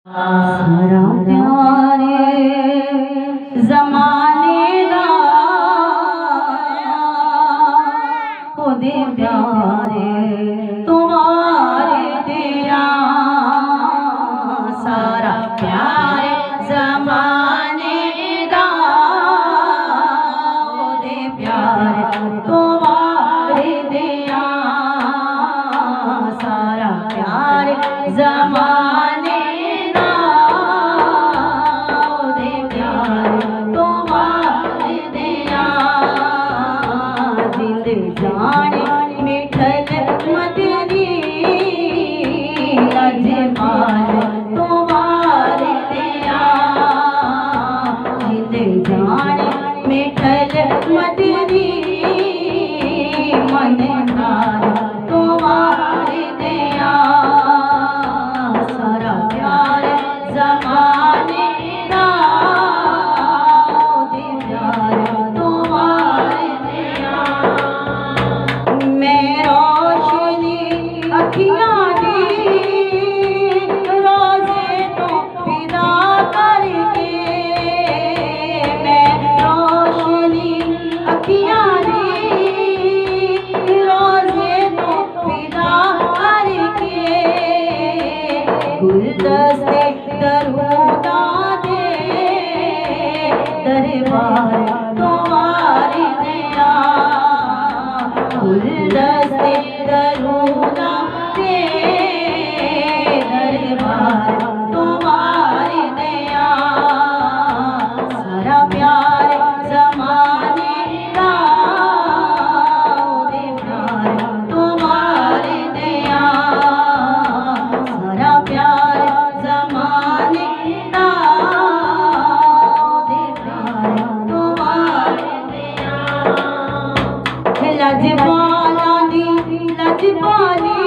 सारा प्यारे ज़माने दा खुदे प्यारे तुम्हारे दिया। सारा प्यारे ज़माने दा खुदे प्यारे तुम्हारे दिया। सारा प्यारे ज़माने जाने मिठल मदनी लजपाल तुम्हारे दिया। जिंद जाने मिठल मदनी मन ठार तुम्हारे दिया। सारा प्यार ज़माने दा प्यार तुम्हारे दिया। अखियां दी रोज़े तो फिदा करके मैं रोशनी अखियां दी रोज़े तो फिदा करके गुलदस्ते दरूदा दे दरबार तुम्हारे दिया। गुलदस्ते दरूदा दरबार तुम्हारे दिया। सारा प्यार ज़माने का प्यार तुम्हारे दिया। सारा प्यार ज़माने का प्यार तुम्हारे दिया। लजपाला दी लजपाली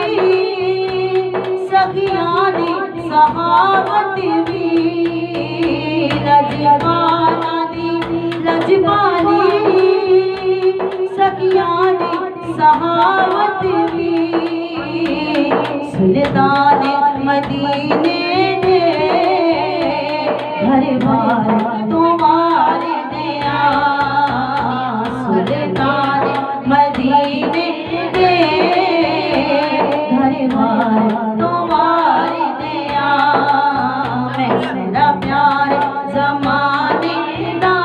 सखियानी सहावत भी लजपाला दी लजपाली सखियानी सहावत भी सुल्तान मदीने दे घर बार तुम्हारे दिया। सुल्तान मदीने दे घर बार तुम्हारे दिया। मैं सारा प्यार ज़माने दा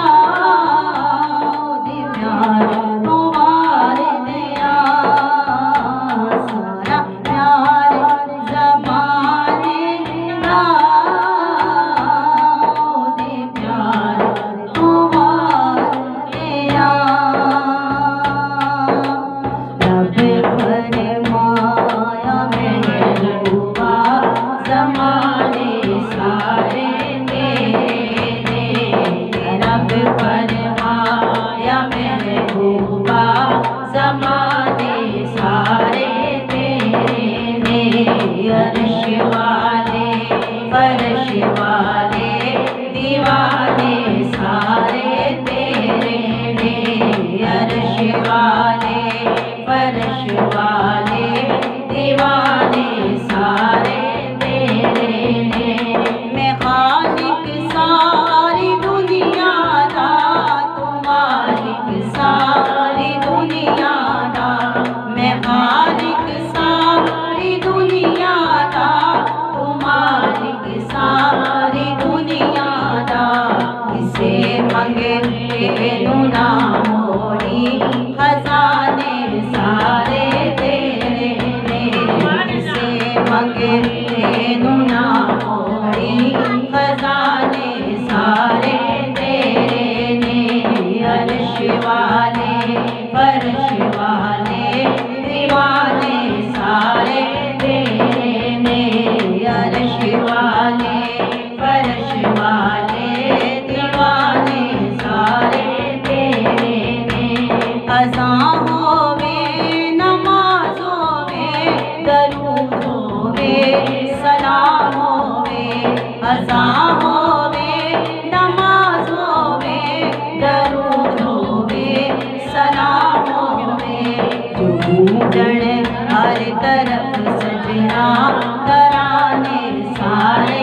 प्यार तुम्हारे दिया। सारा प्यार ज़माने दा प्यार तुम्हारे दिया। रब फरमाया महबूबा ज़माने सारे तेरे। रब फरमाया महबूबा ज़माने सारे तेरे। अर्श वाले फर्श वाले दीवाने सारे तेरे। अर्श वाले फर्श वाले दीवाने सारे तेरे। मैं खालिक सारी दुनिया दा तू मालिक सारी दुनिया दा। मैं खालिक सारी दुनिया दा तू मालिक सारी दुनिया दा। किसे मंगे तेनू ना मोड़ी खजाने सारे तेरे ने। किसे मंगे तेनू ना मोड़ी खजाने सारे तेरे ने। अर्श वाले फर्श वाले दीवाने सारे तेरे ने। अर्श वाले फर्श वाले दीवाने सारे तेरे ने। अज़ां होवे नमाज़ होवे दरूद होवे सलाम होवे। अज़ां होवे नमाज़ होवे दरूद होवे सलाम होवे। जो गूंजण हर तरफ सजना तराने सारे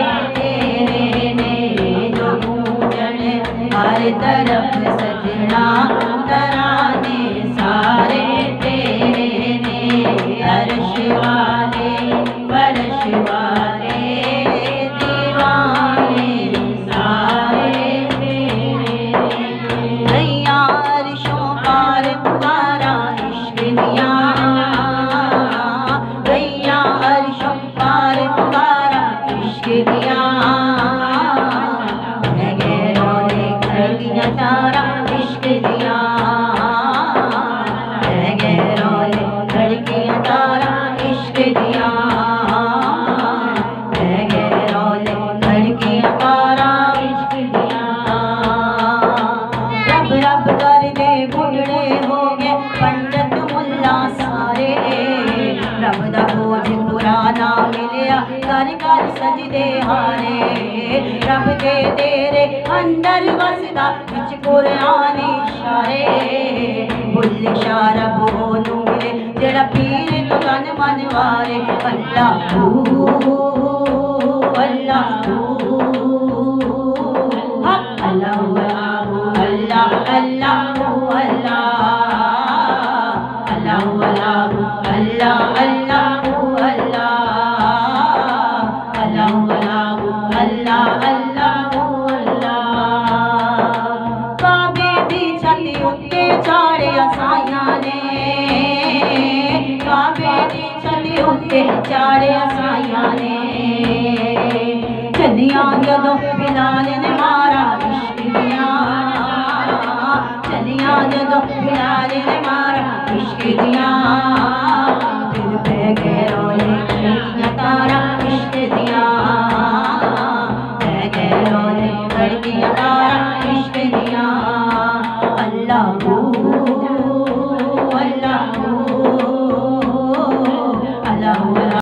तरफ सजना तराने सारे तेरे ने, अर्श वाले फर्श वाले दीवाने सारे तेरे। भैया अर्शों पार पुकारा इश्क दिया, भैया अर्शों पार पुकारा इश्क दिया। तारा इश्क दिया, गहरों ने लड़कियां तारा इश्क दिया, गहरों ने लड़कियां तारा इश्क दिया। रब रब कर दे बुढ़े हो गए पंडित मुल्ला सारे, रब दा बोझ पुराना मिलिया कर कर सजदे हारे। रब दे तेरे अंदर वसदा विच कुरान इशारे, बुल इशारा बोलू मिले जेड़ा पीर तो तन मन वारे। अल्लाह अल्लाह अल्लाह अल्लाह अल्लाह अल्लाह अल्लाह चाड़िया साइया ने। चलिया जदों बिलाल ने मारा इश्क दिया, चलिया जदों बिलाल ने मारा इश्क दिया। फिर पे गैरों ने लड़कियां तारा इश्क दिया, गैरों ने लड़कियां तारा इश्क दिया। अल्लाह